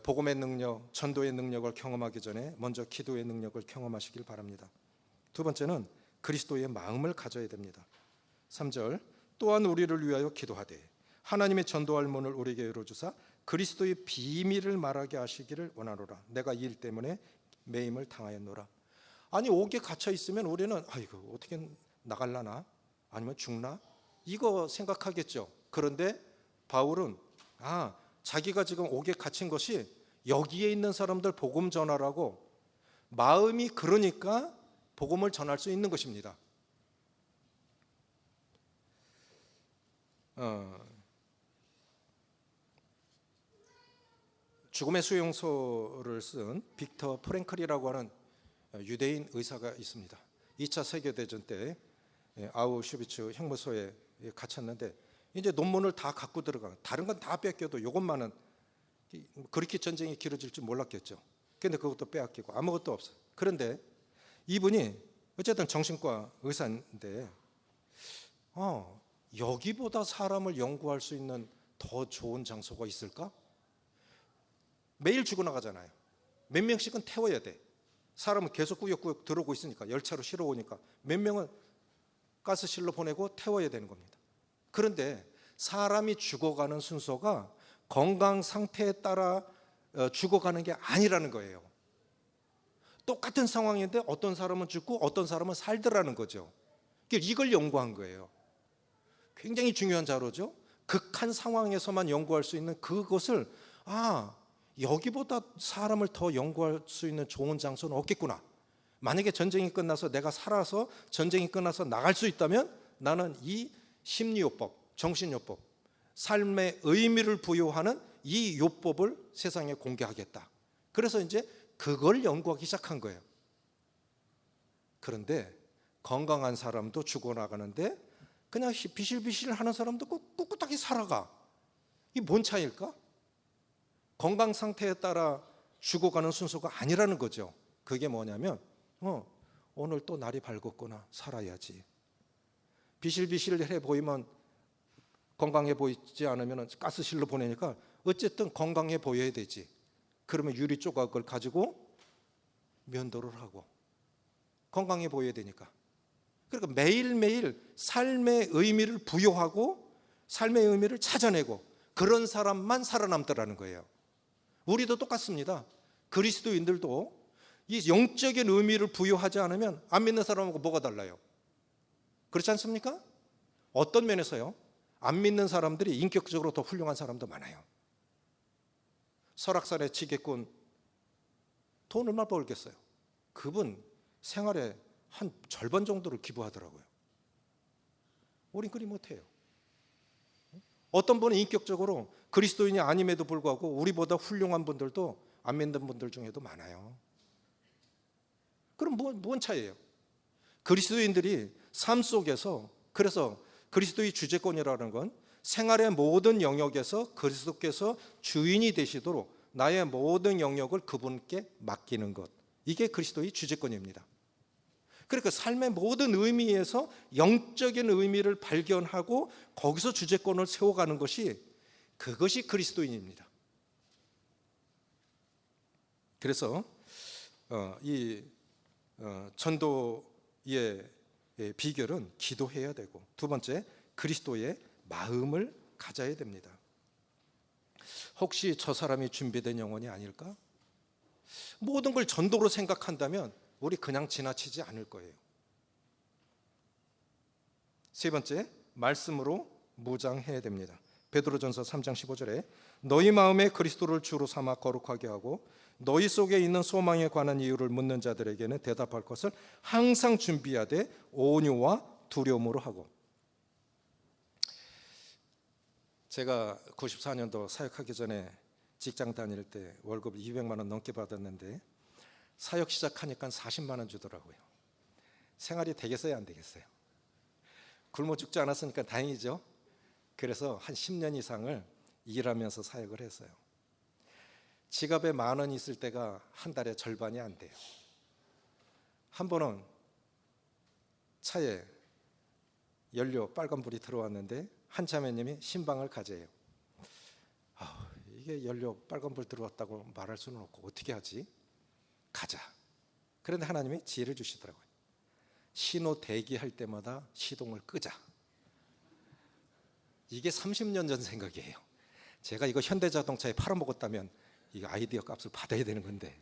Speaker 1: 복음의 능력, 전도의 능력을 경험하기 전에 먼저 기도의 능력을 경험하시길 바랍니다. 두 번째는 그리스도의 마음을 가져야 됩니다. 3절, 또한 우리를 위하여 기도하되 하나님의 전도할 문을 우리에게 열어주사 그리스도의 비밀을 말하게 하시기를 원하노라. 내가 이 일 때문에 매임을 당하였노라. 아니 옥에 갇혀 있으면 우리는 아이고 어떻게 나갈라나 아니면 죽나 이거 생각하겠죠. 그런데 바울은 자기가 지금 옥에 갇힌 것이 여기에 있는 사람들 복음 전하라고 마음이 그러니까 복음을 전할 수 있는 것입니다. 죽음의 수용소를 쓴 빅터 프랭클이라고 하는 유대인 의사가 있습니다. 2차 세계대전 때 아우슈비츠 형무소에 갇혔는데 이제 논문을 다 갖고 들어가 다른 건 다 뺏겨도 이것만은 그렇게 전쟁이 길어질 줄 몰랐겠죠. 그런데 그것도 빼앗기고 아무것도 없어요. 그런데 이분이 어쨌든 정신과 의사인데 여기보다 사람을 연구할 수 있는 더 좋은 장소가 있을까? 매일 죽어나가잖아요. 몇 명씩은 태워야 돼. 사람은 계속 꾸역꾸역 들어오고 있으니까 열차로 실어 오니까 몇 명은 가스실로 보내고 태워야 되는 겁니다. 그런데 사람이 죽어가는 순서가 건강 상태에 따라 죽어가는 게 아니라는 거예요. 똑같은 상황인데 어떤 사람은 죽고 어떤 사람은 살더라는 거죠. 이걸 연구한 거예요. 굉장히 중요한 자료죠. 극한 상황에서만 연구할 수 있는 그것을 여기보다 사람을 더 연구할 수 있는 좋은 장소는 없겠구나. 만약에 전쟁이 끝나서 내가 살아서 전쟁이 끝나서 나갈 수 있다면 나는 이 심리요법, 정신요법, 삶의 의미를 부여하는 이 요법을 세상에 공개하겠다. 그래서 이제 그걸 연구하기 시작한 거예요. 그런데 건강한 사람도 죽어나가는데 그냥 비실비실 하는 사람도 꿋꿋하게 살아가. 이게 뭔 차이일까? 건강 상태에 따라 죽어가는 순서가 아니라는 거죠. 그게 뭐냐면 오늘 또 날이 밝았구나. 살아야지. 비실비실해 보이면 건강해 보이지 않으면 가스실로 보내니까 어쨌든 건강해 보여야 되지. 그러면 유리 조각을 가지고 면도를 하고 건강해 보여야 되니까. 그러니까 매일매일 삶의 의미를 부여하고 삶의 의미를 찾아내고 그런 사람만 살아남더라는 거예요. 우리도 똑같습니다. 그리스도인들도 이 영적인 의미를 부여하지 않으면 안 믿는 사람하고 뭐가 달라요? 그렇지 않습니까? 어떤 면에서요? 안 믿는 사람들이 인격적으로 더 훌륭한 사람도 많아요. 설악산의 지게꾼 돈 얼마 벌겠어요? 그분 생활의 한 절반 정도를 기부하더라고요. 우린 그리 못해요. 어떤 분은 인격적으로 그리스도인이 아님에도 불구하고 우리보다 훌륭한 분들도 안 믿는 분들 중에도 많아요. 그럼 뭔 차이예요? 그리스도인들이 삶 속에서 그래서 그리스도의 주재권이라는 건 생활의 모든 영역에서 그리스도께서 주인이 되시도록 나의 모든 영역을 그분께 맡기는 것. 이게 그리스도의 주재권입니다. 그러니까 삶의 모든 의미에서 영적인 의미를 발견하고 거기서 주재권을 세워가는 것이 그것이 그리스도인입니다. 그래서 이 전도의 비결은 기도해야 되고, 두 번째 그리스도의 마음을 가져야 됩니다. 혹시 저 사람이 준비된 영혼이 아닐까? 모든 걸 전도로 생각한다면 우리 그냥 지나치지 않을 거예요. 세 번째, 말씀으로 무장해야 됩니다. 베드로전서 3장 15절에 너희 마음에 그리스도를 주로 삼아 거룩하게 하고 너희 속에 있는 소망에 관한 이유를 묻는 자들에게는 대답할 것을 항상 준비하되 온유와 두려움으로 하고. 제가 94년도 사역하기 전에 직장 다닐 때 월급 200만 원 넘게 받았는데 사역 시작하니까 40만 원 주더라고요. 생활이 되겠어요, 안 되겠어요? 굶어 죽지 않았으니까 다행이죠. 그래서 한 10년 이상을 일하면서 사역을 했어요. 지갑에 10,000원 있을 때가 한 달에 절반이 안 돼요. 한 번은 차에 연료 빨간불이 들어왔는데 한 자매님이 신방을 가재요. 이게 연료 빨간불 들어왔다고 말할 수는 없고 어떻게 하지? 가자. 그런데 하나님이 지혜를 주시더라고요. 신호 대기할 때마다 시동을 끄자. 이게 30년 전 생각이에요. 제가 이거 현대자동차에 팔아먹었다면 이 아이디어 값을 받아야 되는 건데,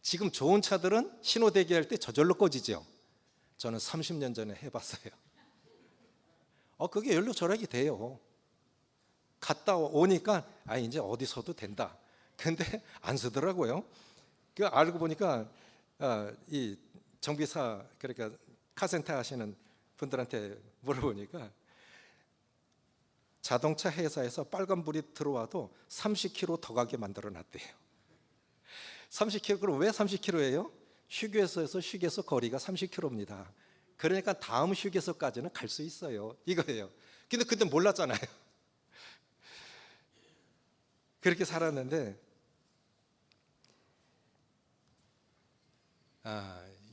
Speaker 1: 지금 좋은 차들은 신호 대기할 때 저절로 꺼지죠. 저는 30년 전에 해봤어요. 그게 연료 절약이 돼요. 갔다 오니까 이제 어디서도 된다. 근데 안 쓰더라고요. 그 알고 보니까 이 정비사, 그러니까 카센터 하시는 분들한테 물어보니까 자동차 회사에서 빨간불이 들어와도 30km 더 가게 만들어 놨대요. 30km, 그럼 왜 30km예요? 휴게소에서 휴게소 거리가 30km입니다. 그러니까 다음 휴게소까지는 갈 수 있어요, 이거예요. 근데 그때 몰랐잖아요. 그렇게 살았는데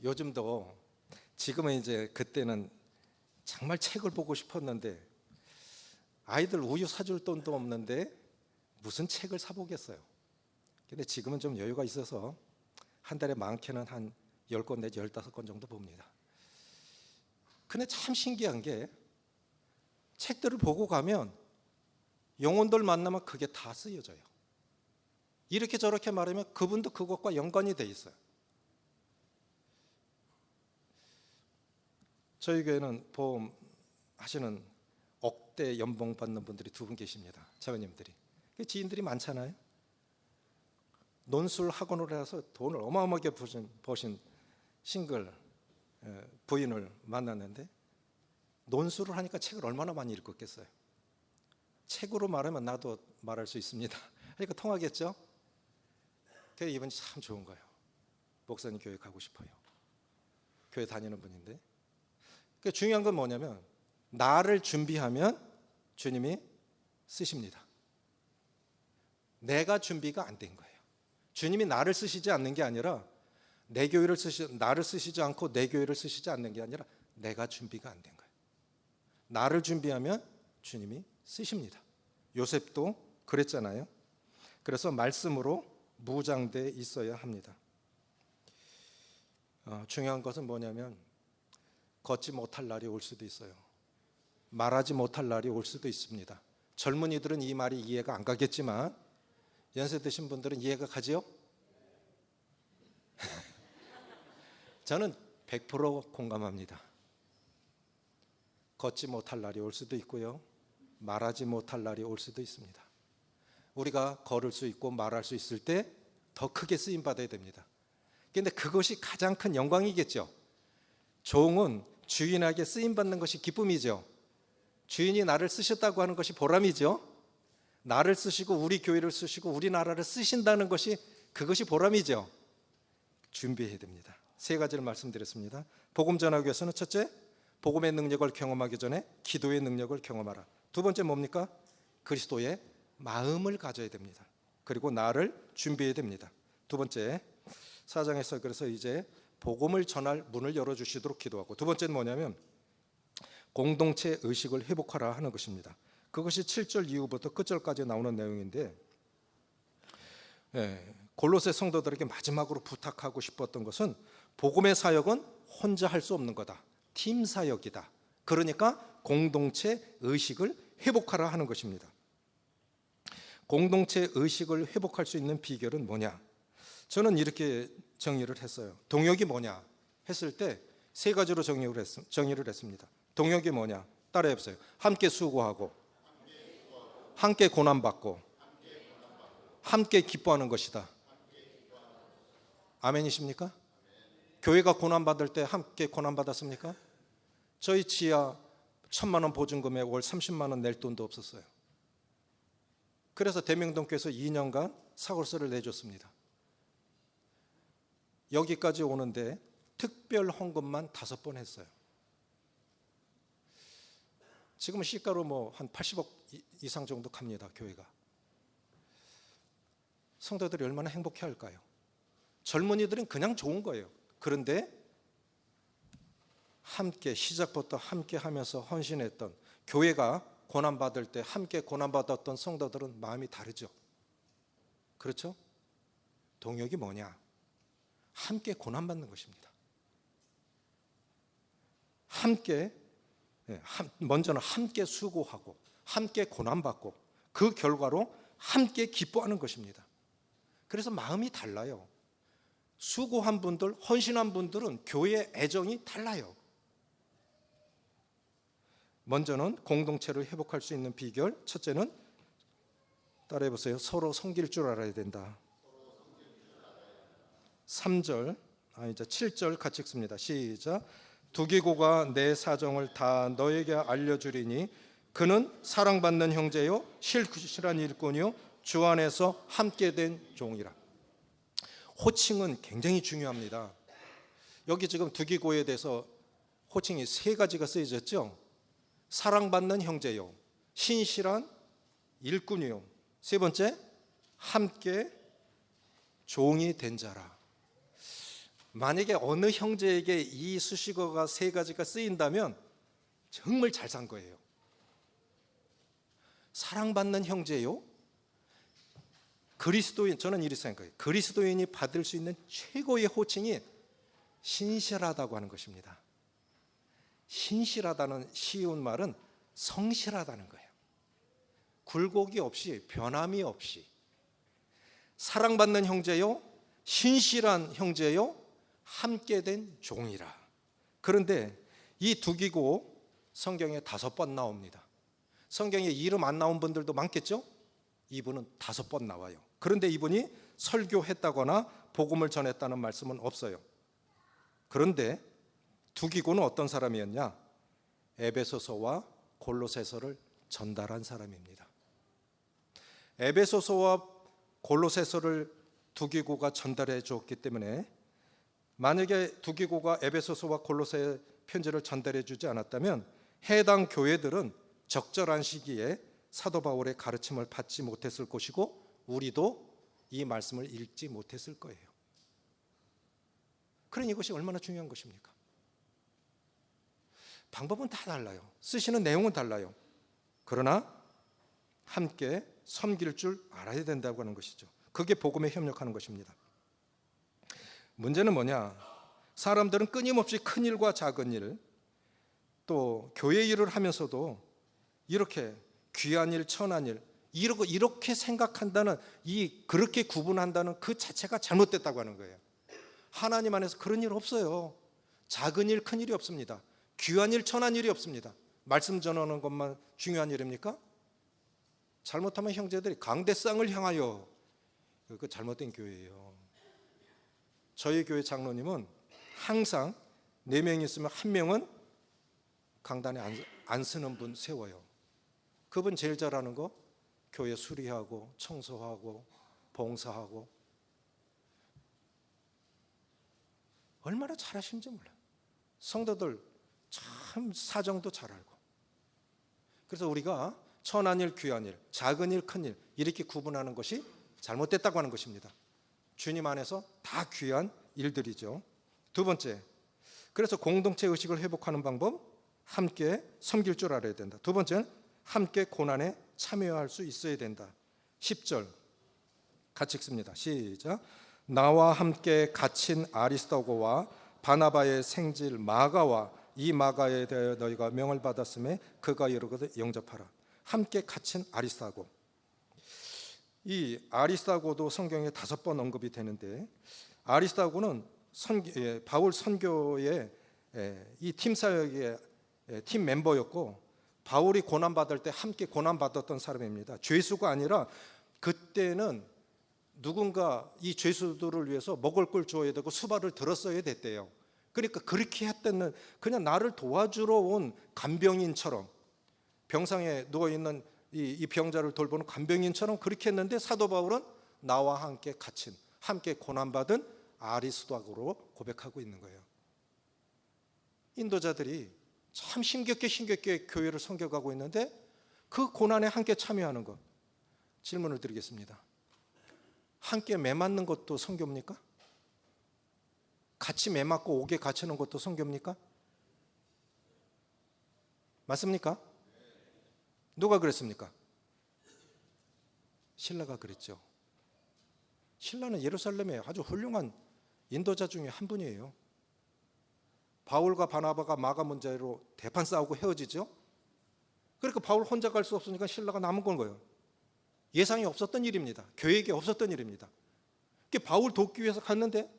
Speaker 1: 요즘도, 지금은 이제, 그때는 정말 책을 보고 싶었는데 아이들 우유 사줄 돈도 없는데 무슨 책을 사보겠어요. 근데 지금은 좀 여유가 있어서 한 달에 많게는 한 10권 내지 15권 정도 봅니다. 근데 참 신기한 게 책들을 보고 가면 영혼들 만나면 그게 다 쓰여져요. 이렇게 저렇게 말하면 그분도 그것과 연관이 돼 있어요. 저희 교회는 보험 하시는 억대 연봉 받는 분들이 2분 계십니다. 자매님들이. 지인들이 많잖아요. 논술 학원을 해서 돈을 어마어마하게 버신 싱글 부인을 만났는데, 논술을 하니까 책을 얼마나 많이 읽었겠어요. 책으로 말하면 나도 말할 수 있습니다. 그러니까 통하겠죠. 그래서 이분이 참 좋은 거예요. 목사님 교회 가고 싶어요. 교회 다니는 분인데, 중요한 건 뭐냐면 나를 준비하면 주님이 쓰십니다. 내가 준비가 안 된 거예요. 주님이 나를 쓰시지 않는 게 아니라 나를 쓰시지 않고 내 교회를 쓰시지 않는 게 아니라 내가 준비가 안 된 거예요. 나를 준비하면 주님이 쓰십니다. 요셉도 그랬잖아요. 그래서 말씀으로 무장돼 있어야 합니다. 중요한 것은 뭐냐면 걷지 못할 날이 올 수도 있어요. 말하지 못할 날이 올 수도 있습니다. 젊은이들은 이 말이 이해가 안 가겠지만 연세 드신 분들은 이해가 가지요? 저는 100% 공감합니다. 걷지 못할 날이 올 수도 있고요, 말하지 못할 날이 올 수도 있습니다. 우리가 걸을 수 있고 말할 수 있을 때 더 크게 쓰임 받아야 됩니다. 그런데 그것이 가장 큰 영광이겠죠. 종은 주인에게 쓰임 받는 것이 기쁨이죠. 주인이 나를 쓰셨다고 하는 것이 보람이죠. 나를 쓰시고 우리 교회를 쓰시고 우리나라를 쓰신다는 것이, 그것이 보람이죠. 준비해야 됩니다. 3가지를 말씀드렸습니다. 복음 전하기 위해서는 첫째, 복음의 능력을 경험하기 전에 기도의 능력을 경험하라. 두 번째 뭡니까? 그리스도의 마음을 가져야 됩니다. 그리고 나를 준비해야 됩니다. 두 번째, 4장에서 그래서 이제 복음을 전할 문을 열어주시도록 기도하고, 두 번째는 뭐냐면 공동체 의식을 회복하라 하는 것입니다. 그것이 7절 이후부터 끝절까지 나오는 내용인데, 골로새 성도들에게 마지막으로 부탁하고 싶었던 것은 복음의 사역은 혼자 할 수 없는 거다. 팀 사역이다. 그러니까 공동체 의식을 회복하라 하는 것입니다. 공동체 의식을 회복할 수 있는 비결은 뭐냐? 저는 이렇게 정의를 했어요. 동역이 뭐냐 했을 때 세 가지로 정의를 했습니다. 동역이 뭐냐? 따라해 보세요. 함께 수고하고, 함께 고난받고, 함께 기뻐하는 것이다. 아멘이십니까? 교회가 고난받을 때 함께 고난받았습니까? 저희 지하 1,000만 원 보증금에 월 30만 원 낼 돈도 없었어요. 그래서 대명동교에서 2년간 사골세를 내줬습니다. 여기까지 오는데 특별 헌금만 5번 했어요. 지금은 시가로 뭐 한 80억 이상 정도 갑니다, 교회가. 성도들이 얼마나 행복해 할까요? 젊은이들은 그냥 좋은 거예요. 그런데 함께 시작부터 함께 하면서 헌신했던, 교회가 고난받을 때 함께 고난받았던 성도들은 마음이 다르죠. 그렇죠? 동역이 뭐냐? 함께 고난받는 것입니다. 함께, 먼저는 함께 수고하고 함께 고난받고 그 결과로 함께 기뻐하는 것입니다. 그래서 마음이 달라요. 수고한 분들, 헌신한 분들은 교회의 애정이 달라요. 먼저는 공동체를 회복할 수 있는 비결, 첫째는 따라해 보세요. 서로 섬길 줄 알아야 된다. 3절, 이제 7절 같이 읽습니다. 시작. 두기고가 내 사정을 다 너에게 알려주리니 그는 사랑받는 형제요 실실한 일꾼이요 주 안에서 함께 된 종이라. 호칭은 굉장히 중요합니다. 여기 지금 두기고에 대해서 호칭이 3가지가 쓰여졌죠. 사랑받는 형제요, 신실한 일꾼이요, 3번째 함께 종이 된 자라. 만약에 어느 형제에게 이 수식어가 3가지가 쓰인다면 정말 잘 산 거예요. 사랑받는 형제요, 그리스도인, 저는 이렇게 생각해요. 그리스도인이 받을 수 있는 최고의 호칭이 신실하다고 하는 것입니다. 신실하다는 쉬운 말은 성실하다는 거예요. 굴곡이 없이, 변함이 없이. 사랑받는 형제요, 신실한 형제요, 함께 된 종이라. 그런데 이 두기고 성경에 5번 나옵니다. 성경에 이름 안 나온 분들도 많겠죠? 이분은 5번 나와요. 그런데 이분이 설교했다거나 복음을 전했다는 말씀은 없어요. 그런데 두기고는 어떤 사람이었냐? 에베소서와 골로새서를 전달한 사람입니다. 에베소서와 골로새서를 두기고가 전달해 주었기 때문에 만약에 두기고가 에베소서와 골로새 편지를 전달해 주지 않았다면 해당 교회들은 적절한 시기에 사도 바울의 가르침을 받지 못했을 것이고 우리도 이 말씀을 읽지 못했을 거예요. 그러니 이것이 얼마나 중요한 것입니까? 방법은 다 달라요. 쓰시는 내용은 달라요. 그러나 함께 섬길 줄 알아야 된다고 하는 것이죠. 그게 복음에 협력하는 것입니다. 문제는 뭐냐? 사람들은 끊임없이 큰 일과 작은 일, 또 교회 일을 하면서도 이렇게 귀한 일, 천한 일, 이렇게 생각한다는, 그렇게 구분한다는 그 자체가 잘못됐다고 하는 거예요. 하나님 안에서 그런 일 없어요. 작은 일, 큰 일이 없습니다. 귀한 일, 천한 일이 없습니다. 말씀 전하는 것만 중요한 일입니까? 잘못하면 형제들이 강대상을 향하여, 그 잘못된 교회예요. 저희 교회 장로님은 항상 4명이 있으면 1명은 강단에 안 쓰는 분 세워요. 그분 제일 잘하는 거 교회 수리하고 청소하고 봉사하고. 얼마나 잘하시는지 몰라요. 성도들 참 사정도 잘 알고. 그래서 우리가 천한 일, 귀한 일, 작은 일, 큰 일 이렇게 구분하는 것이 잘못됐다고 하는 것입니다. 주님 안에서 다 귀한 일들이죠. 2번째, 그래서 공동체 의식을 회복하는 방법, 함께 섬길 줄 알아야 된다. 2번째는 함께 고난에 참여할 수 있어야 된다. 10절 같이 읽습니다. 시작. 나와 함께 갇힌 아리스도고와 바나바의 생질 마가와 이 마가에 대하여 너희가 명을 받았음에 그가 이르거든 영접하라. 함께 갇힌 아리스다고. 이 아리스다고도 성경에 5번 언급이 되는데, 아리스다고는 바울 선교의 이 팀 사역의 팀 멤버였고, 바울이 고난받을 때 함께 고난받았던 사람입니다. 죄수가 아니라 그때는 누군가 이 죄수들을 위해서 먹을 걸 주어야 되고 수발을 들었어야 됐대요. 그러니까 그렇게 했다는, 그냥 나를 도와주러 온 간병인처럼, 병상에 누워있는 이 병자를 돌보는 간병인처럼 그렇게 했는데, 사도 바울은 나와 함께 갇힌, 함께 고난받은 아리스도아고로 고백하고 있는 거예요. 인도자들이 참 힘겹게 교회를 섬겨가고 있는데 그 고난에 함께 참여하는 것. 질문을 드리겠습니다. 함께 매 맞는 것도 선교입니까? 같이 매 맞고 옥에 갇히는 것도 선교입니까? 맞습니까? 누가 그랬습니까? 신라가 그랬죠. 신라는 예루살렘에 아주 훌륭한 인도자 중에 한 분이에요. 바울과 바나바가 마가 문제로 대판 싸우고 헤어지죠. 그러니까 바울 혼자 갈 수 없으니까 신라가 남은 건 거예요. 예상이 없었던 일입니다. 계획이 없었던 일입니다. 바울 돕기 위해서 갔는데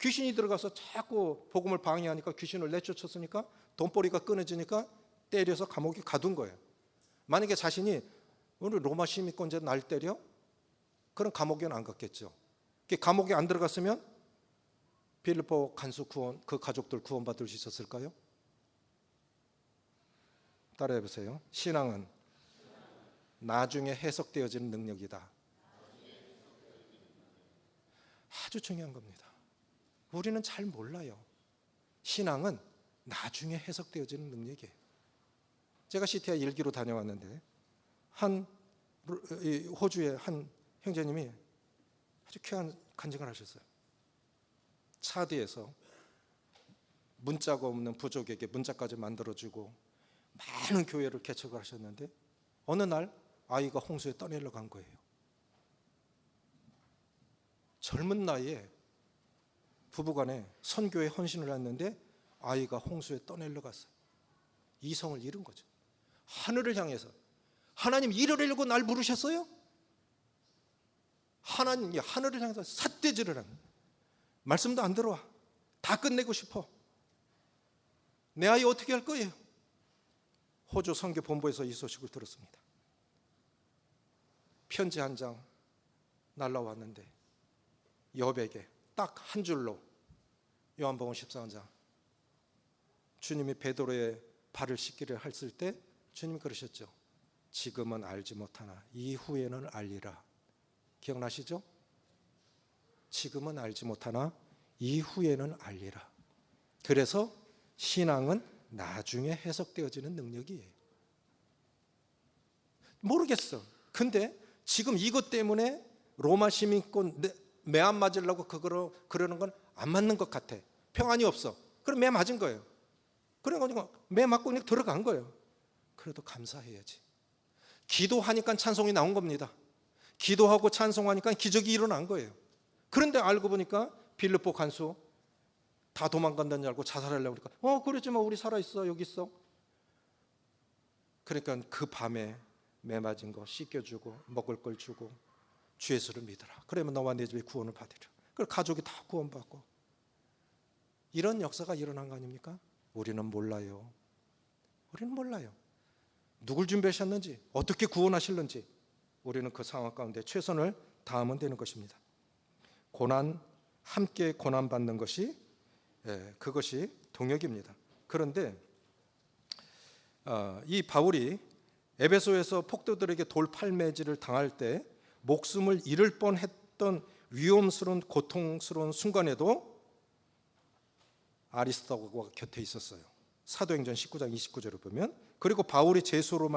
Speaker 1: 귀신이 들어가서 자꾸 복음을 방해하니까 귀신을 내쫓았으니까 돈벌이가 끊어지니까 때려서 감옥에 가둔 거예요. 만약에 자신이 오늘 로마 시민권자 날 때려? 그럼 감옥에는 안 갔겠죠. 감옥에 안 들어갔으면 빌립보 간수 구원, 그 가족들 구원받을 수 있었을까요? 따라해 보세요. 신앙은 나중에 해석되어지는 능력이다. 아주 중요한 겁니다. 우리는 잘 몰라요. 신앙은 나중에 해석되어지는 능력이에요. 제가 시티아 일기로 다녀왔는데 호주의 한 형제님이 아주 귀한 간증을 하셨어요. 차디에서 문자가 없는 부족에게 문자까지 만들어주고 많은 교회를 개척을 하셨는데 어느 날 아이가 홍수에 떠내려 간 거예요. 젊은 나이에 부부간에 선교에 헌신을 했는데 아이가 홍수에 떠내려 갔어요. 이성을 잃은 거죠. 하늘을 향해서 하나님 이러려고 날 부르셨어요? 하나님이 하늘을 향해서 삿대질을 하는, 말씀도 안 들어와. 다 끝내고 싶어. 내 아이 어떻게 할 거예요? 호주 선교 본부에서 이 소식을 들었습니다. 편지 한 장 날라왔는데 여백에 딱 한 줄로, 요한복음 14장, 주님이 베드로의 발을 씻기를 했을 때 주님이 그러셨죠. 지금은 알지 못하나 이후에는 알리라. 기억나시죠? 지금은 알지 못하나 이후에는 알리라. 그래서 신앙은 나중에 해석되어지는 능력이에요. 모르겠어. 근데 지금 이것 때문에 로마 시민권 매 안 맞으려고 그러는 건 안 맞는 것 같아. 평안이 없어. 그럼 매 맞은 거예요. 그래가지고 매 맞고 그냥 들어간 거예요. 그래도 감사해야지. 기도하니까 찬송이 나온 겁니다. 기도하고 찬송하니까 기적이 일어난 거예요. 그런데 알고 보니까 빌립보 간수 다 도망간다는 줄 알고 자살하려고 그러니까 그러지 마, 우리 살아있어, 여기 있어. 그러니까 그 밤에 매 맞은 거 씻겨주고 먹을 걸 주고 주 예수를 믿어라. 그러면 너와 내 집에 구원을 받으리라. 그리고 가족이 다 구원받고, 이런 역사가 일어난 거 아닙니까? 우리는 몰라요. 우리는 몰라요. 누굴 준비하셨는지, 어떻게 구원하실는지 우리는 그 상황 가운데 최선을 다하면 되는 것입니다. 함께 고난받는 것이, 그것이 동역입니다. 그런데 이 바울이 에베소에서 폭도들에게 돌팔매질을 당할 때 목숨을 잃을 뻔했던 위험스러운 고통스러운 순간에도 아리스도아고가 곁에 있었어요. 사도행전 19장 29절을 보면, 그리고 바울이 죄수로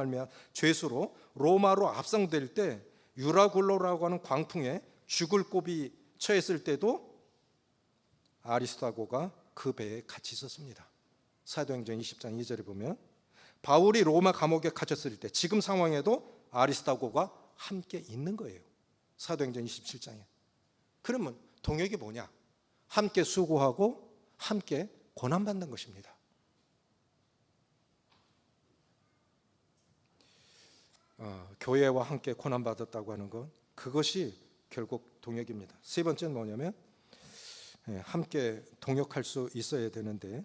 Speaker 1: 로마로 압송될 때 유라굴로라고 하는 광풍에 죽을 고비 처했을 때도 아리스도아고가 그 배에 같이 있었습니다. 사도행전 20장 2절에 보면 바울이 로마 감옥에 갇혔을 때 지금 상황에도 아리스도아고가 함께 있는 거예요. 사도행전 27장에. 그러면 동역이 뭐냐? 함께 수고하고 함께 고난받는 것입니다. 교회와 함께 고난받았다고 하는 것, 그것이 결국 동역입니다. 세 번째는 뭐냐면 함께 동역할 수 있어야 되는데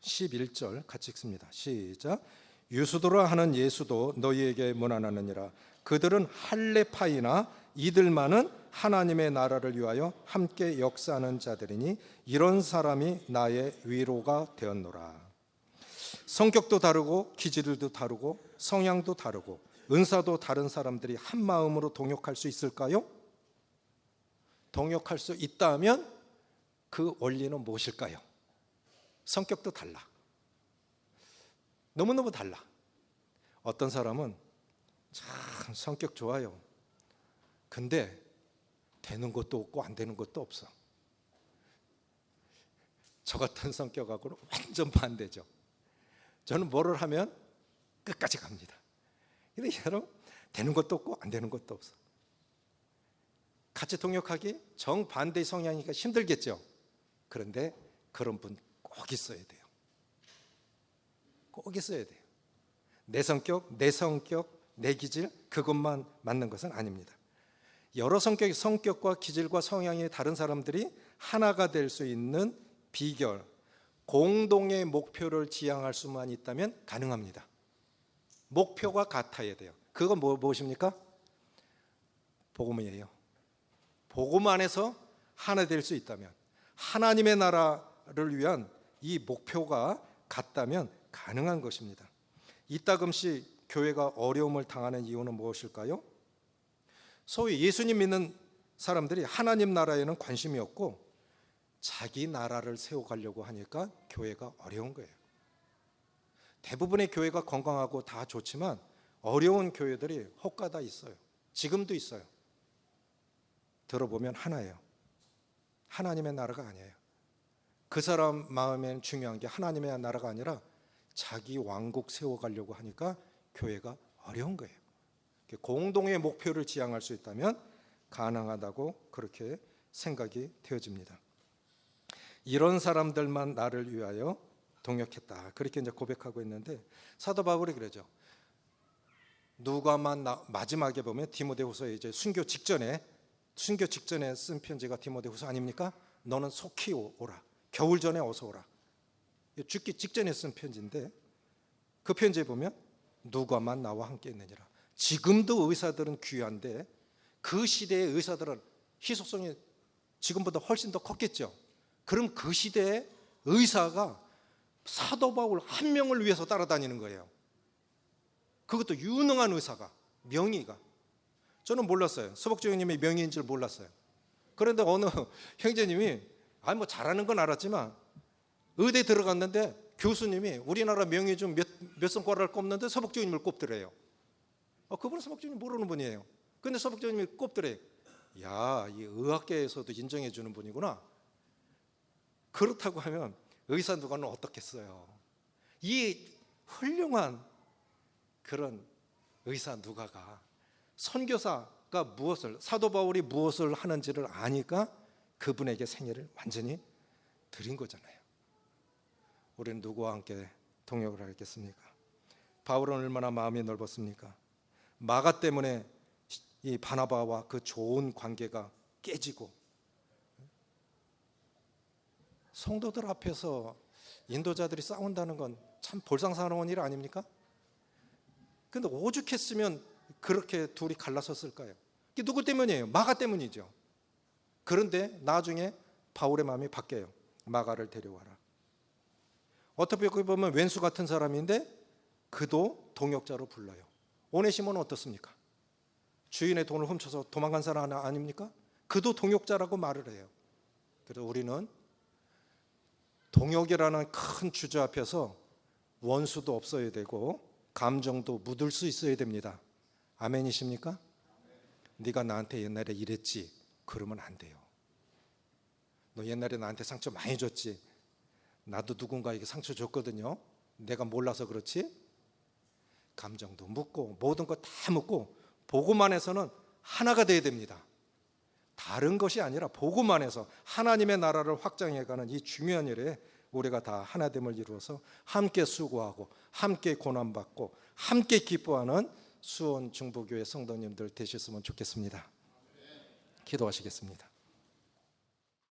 Speaker 1: 11절 같이 읽습니다. 시작. 유수도라 하는 예수도 너희에게 문안하느니라. 그들은 할례파이나 이들만은 하나님의 나라를 위하여 함께 역사하는 자들이니 이런 사람이 나의 위로가 되었노라. 성격도 다르고 기질도 다르고 성향도 다르고 은사도 다른 사람들이 한 마음으로 동역할 수 있을까요? 동역할 수 있다면 그 원리는 무엇일까요? 성격도 달라. 너무너무 달라. 어떤 사람은 참 성격 좋아요. 근데 되는 것도 없고 안 되는 것도 없어. 저 같은 성격하고는 완전 반대죠. 저는 뭐를 하면 끝까지 갑니다. 근데 여러분, 되는 것도 없고 안 되는 것도 없어. 같이 동역하기 정반대의 성향이니까 힘들겠죠. 그런데 그런 분 꼭 있어야 돼요. 꼭 있어야 돼요. 내 성격, 내 기질, 그것만 맞는 것은 아닙니다. 여러 성격과 기질과 성향이 다른 사람들이 하나가 될 수 있는 비결, 공동의 목표를 지향할 수만 있다면 가능합니다. 목표가 같아야 돼요. 그건 무엇입니까? 복음이에요. 복음 안에서 하나 될 수 있다면, 하나님의 나라를 위한 이 목표가 같다면 가능한 것입니다. 이따금씩 교회가 어려움을 당하는 이유는 무엇일까요? 소위 예수님 믿는 사람들이 하나님 나라에는 관심이 없고 자기 나라를 세워가려고 하니까 교회가 어려운 거예요. 대부분의 교회가 건강하고 다 좋지만 어려운 교회들이 혹가다 있어요. 지금도 있어요. 들어보면 하나예요. 하나님의 나라가 아니에요. 그 사람 마음에는 중요한 게 하나님의 나라가 아니라 자기 왕국 세워가려고 하니까 교회가 어려운 거예요. 공동의 목표를 지향할 수 있다면 가능하다고 그렇게 생각이 되어집니다. 이런 사람들만 나를 위하여 동역했다. 그렇게 이제 고백하고 있는데 사도 바울이 그러죠. 누가만 마지막에 보면 디모데후서에 이제 순교 직전에 쓴 편지가 디모데후서 아닙니까? 너는 속히 오라. 겨울 전에 어서 오라. 죽기 직전에 쓴 편지인데 그 편지에 보면 누가만 나와 함께 있느니라. 지금도 의사들은 귀한데 그 시대의 의사들은 희소성이 지금보다 훨씬 더 컸겠죠. 그럼 그 시대의 의사가 사도 바울 한 명을 위해서 따라다니는 거예요. 그것도 유능한 의사가, 명의가. 저는 몰랐어요. 서복주 형님이 명의인 줄 몰랐어요. 그런데 어느 형제님이 뭐 잘하는 건 알았지만 의대 들어갔는데 교수님이 우리나라 명의 중 몇 손가락을 꼽는데 서복주 형님을 꼽더래요. 그분은 서복주 형님 모르는 분이에요. 근데 서복주 형님이 꼽더래요. 야, 이 의학계에서도 인정해 주는 분이구나. 그렇다고 하면 의사 누가는 어떻겠어요? 이 훌륭한 그런 의사 누가가 선교사가 무엇을, 사도 바울이 무엇을 하는지를 아니까 그분에게 생애를 완전히 드린 거잖아요. 우리는 누구와 함께 동역을 하겠습니까? 바울은 얼마나 마음이 넓었습니까? 마가 때문에 이 바나바와 그 좋은 관계가 깨지고 성도들 앞에서 인도자들이 싸운다는 건 참 볼상사나운 일 아닙니까? 근데 오죽했으면 그렇게 둘이 갈라섰을까요? 이게 누구 때문이에요? 마가 때문이죠. 그런데 나중에 바울의 마음이 바뀌어요. 마가를 데려와라. 어떻게 보면 왼수 같은 사람인데 그도 동역자로 불러요. 오네시모는 어떻습니까? 주인의 돈을 훔쳐서 도망간 사람 아닙니까? 그도 동역자라고 말을 해요. 그래서 우리는 동역이라는 큰 주제 앞에서 원수도 없어야 되고 감정도 묻을 수 있어야 됩니다. 아멘이십니까? 네가 나한테 옛날에 이랬지. 그러면 안 돼요. 너 옛날에 나한테 상처 많이 줬지. 나도 누군가에게 상처 줬거든요. 내가 몰라서 그렇지. 감정도 묻고 모든 거 다 묻고 복음 안에서는 하나가 돼야 됩니다. 다른 것이 아니라 복음만 해서 하나님의 나라를 확장해가는 이 중요한 일에 우리가 다 하나됨을 이루어서 함께 수고하고 함께 고난받고 함께 기뻐하는 수원 중보교회 성도님들 되셨으면 좋겠습니다. 기도하시겠습니다.